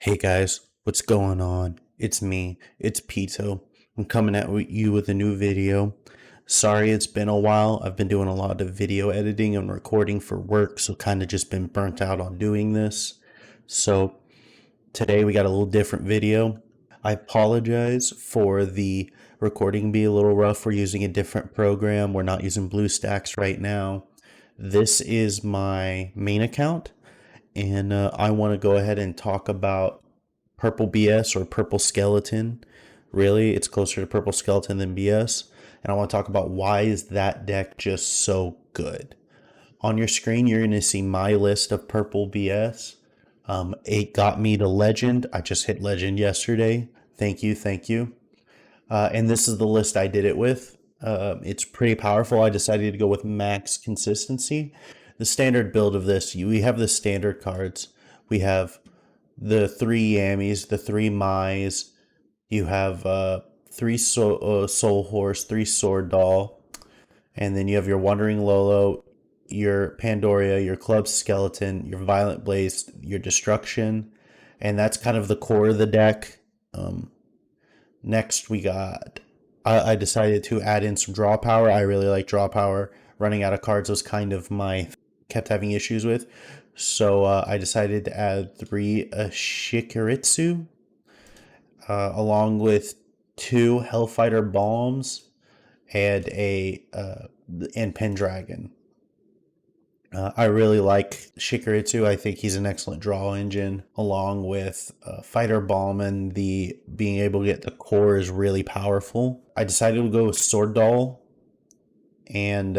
Hey guys, what's going on? It's me, it's Pito. I'm coming at you with a new video. Sorry it's been a while. I've been doing a lot of video editing and recording for work, so kind of just been burnt out on doing this. So today we got a little different video. I apologize for the recording being a little rough. We're using a different program. We're not using BlueStacks right now. This is my main account, and I want to go ahead and talk about Purple BS or Purple Skeleton. Really, it's closer to Purple Skeleton than BS. And I want to talk about why is that deck just so good. On your screen, you're going to see my list of Purple BS. It got me to Legend. I just hit Legend yesterday. Thank you, thank you. And this is the list I did it with. It's pretty powerful. I decided to go with max consistency. The standard build of this, we have the standard cards. We have the 3 Yammies, the 3 Mais. You have 3 Soul Horse, 3 Sword Doll. And then you have your Wandering Lolo, your Pandoria, your Club Skeleton, your Violent Blaze, your Destruction. And that's kind of the core of the deck. Next we got, I decided to add in some draw power. I really like draw power. Running out of cards was kind of kept having issues with. So I decided to add 3 Shikaritsu, along with 2 Hellfighter Bombs and and Pendragon. I really like Shikaritsu. I think he's an excellent draw engine, along with Fighter Bomb, and the being able to get the core is really powerful. I decided to go with Sword Doll and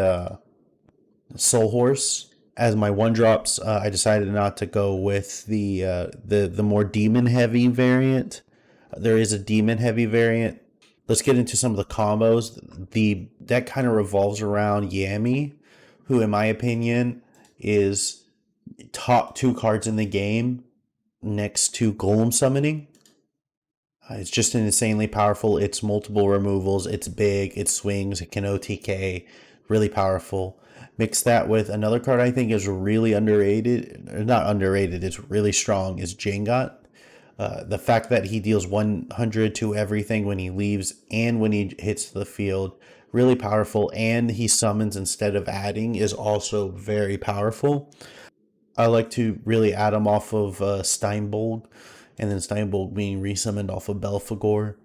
Soul Horse as my 1-drops. I decided not to go with the more demon heavy variant. There is a demon heavy variant. Let's get into some of the combos. The deck kind of revolves around Yami, who in my opinion is top 2 cards in the game next to Golem Summoning. It's just insanely powerful. It's multiple removals. It's big. It swings. It can OTK. Really powerful. Mix that with another card I think is really underrated. Not underrated. It's really strong. Is Jangot. The fact that he deals 100 to everything when he leaves and when he hits the field, really powerful. And he summons instead of adding is also very powerful. I like to really add him off of Steinbolg, and then Steinbolg being resummoned off of Belphegor.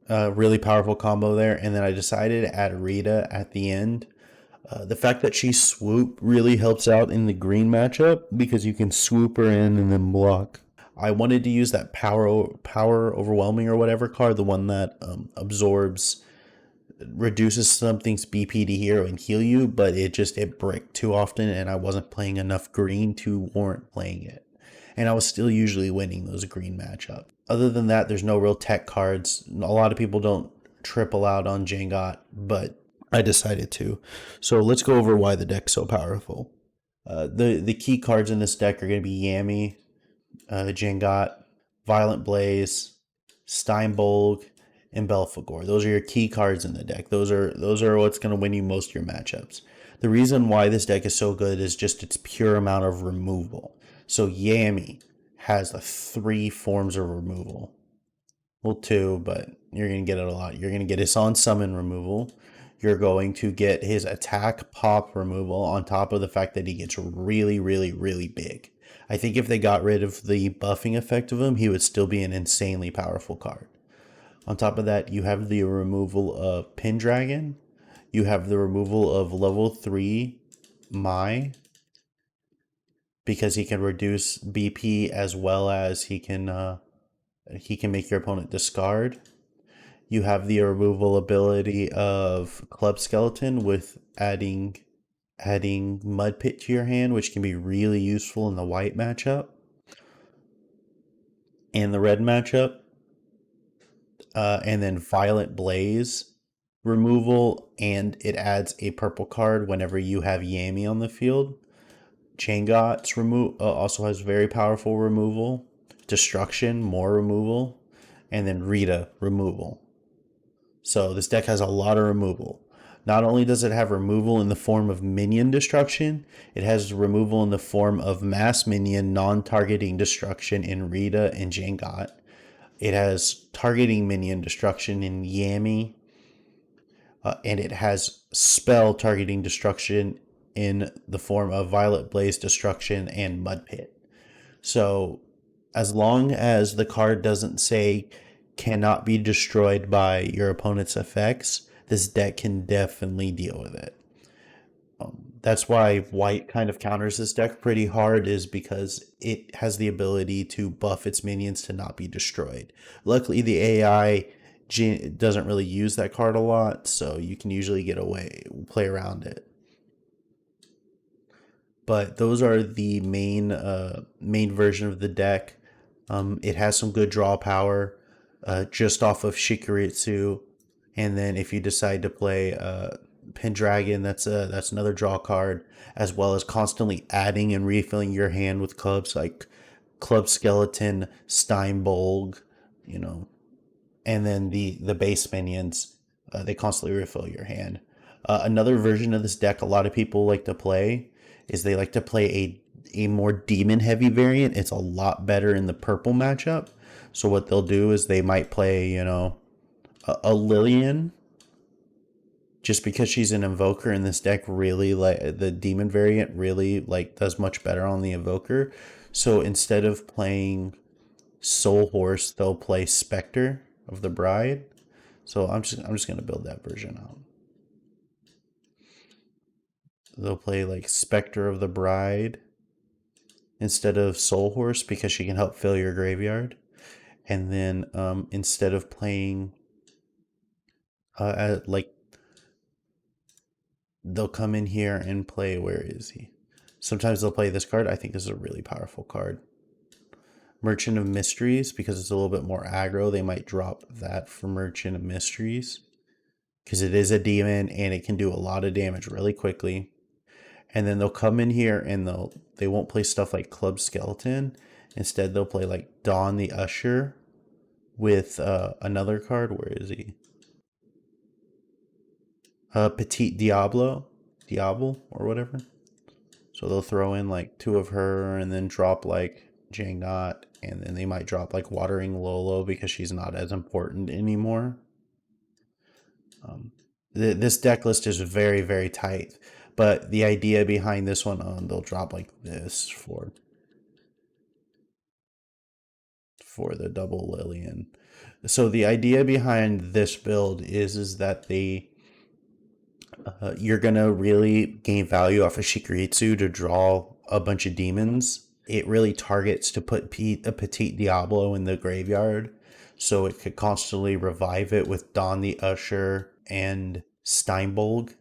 Really powerful combo there. And then I decided to add Rita at the end. The fact that she swoop really helps out in the green matchup because you can swoop her in and then block. I wanted to use that power overwhelming or whatever card, the one that reduces something's BP to hero and heal you, but it bricked too often, and I wasn't playing enough green to warrant playing it. And I was still usually winning those green matchups. Other than that, there's no real tech cards. A lot of people don't triple out on Jangot, but I decided to. So let's go over why the deck's so powerful. The key cards in this deck are going to be Yami, Jangot, Violent Blaze, Steinbolg, and Belphegor. Those are your key cards in the deck. Those are what's going to win you most of your matchups. The reason why this deck is so good is just its pure amount of removal. So Yami has 3 forms of removal. Well, 2, but you're going to get it a lot. You're going to get his on summon removal. You're going to get his attack pop removal on top of the fact that he gets really, really, really big. I think if they got rid of the buffing effect of him, he would still be an insanely powerful card. On top of that, you have the removal of Pendragon. You have the removal of level 3 Mai, because he can reduce BP as well as he can make your opponent discard. You have the removal ability of Club Skeleton with adding Mud Pit to your hand, which can be really useful in the white matchup and the red matchup. And then Violent Blaze removal, and it adds a purple card whenever you have Yami on the field. Changot's also has very powerful removal. Destruction, more removal. And then Rita, removal. So this deck has a lot of removal. Not only does it have removal in the form of minion destruction, it has removal in the form of mass minion non-targeting destruction in Rita and Jangot. It has targeting minion destruction in Yami, and it has spell targeting destruction in the form of Violet Blaze destruction and Mud Pit. So as long as the card doesn't say cannot be destroyed by your opponent's effects, this deck can definitely deal with it. That's why white kind of counters this deck pretty hard, is because it has the ability to buff its minions to not be destroyed. Luckily, the AI doesn't really use that card a lot, so you can usually play around it. But those are the main version of the deck. It has some good draw power just off of Shikuritsu, and then if you decide to play Pendragon, that's another draw card, as well as constantly adding and refilling your hand with clubs like Club Skeleton, Steinbolg, and then the base minions. They constantly refill your hand. Another version of this deck a lot of people like to play is they like to play a more demon heavy variant. It's a lot better in the purple matchup. So what they'll do is they might play, a Lillian, just because she's an invoker, and this deck really, like the demon variant really does much better on the invoker. So instead of playing Soul Horse, they'll play Spectre of the Bride. So I'm just gonna build that version out. They'll play like Spectre of the Bride instead of Soul Horse because she can help fill your graveyard. And then instead of playing they'll come in here and play, where is he? Sometimes they'll play this card. I think this is a really powerful card. Merchant of Mysteries, because it's a little bit more aggro. They might drop that for Merchant of Mysteries because it is a demon and it can do a lot of damage really quickly. And then they'll come in here and they won't play stuff like Club Skeleton. Instead, they'll play like Dawn the Usher with another card. Where is he? Petite Diablo or whatever. So they'll throw in like 2 of her and then drop like Jangot, and then they might drop like Watering Lolo because she's not as important anymore. This deck list is very, very tight, but the idea behind this one, they'll drop like this for the double Lillian. So the idea behind this build is that you're gonna really gain value off of Shikuritsu to draw a bunch of demons. It really targets to put a Petite Diablo in the graveyard, so it could constantly revive it with Dawn the Usher and Steinbolg,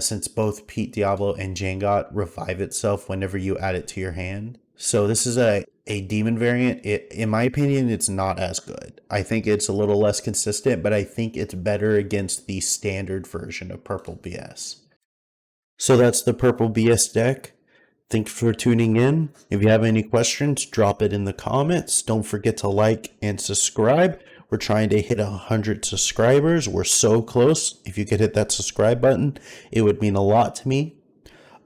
since both Pete Diablo and Jangot revive itself whenever you add it to your hand. So this is a demon variant. In my opinion, it's not as good. I think it's a little less consistent, but I think it's better against the standard version of Purple BS. So that's the Purple BS deck. Thanks for tuning in. If you have any questions, drop it in the comments. Don't forget to like and subscribe. We're trying to hit 100 subscribers. We're so close. If you could hit that subscribe button, it would mean a lot to me.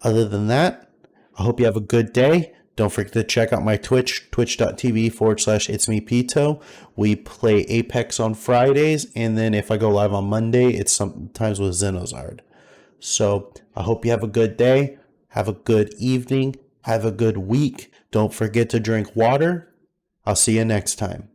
Other than that, I hope you have a good day. Don't forget to check out my Twitch, twitch.tv/itsmepito. We play Apex on Fridays, and then if I go live on Monday, it's sometimes with Zenonzard. So I hope you have a good day. Have a good evening. Have a good week. Don't forget to drink water. I'll see you next time.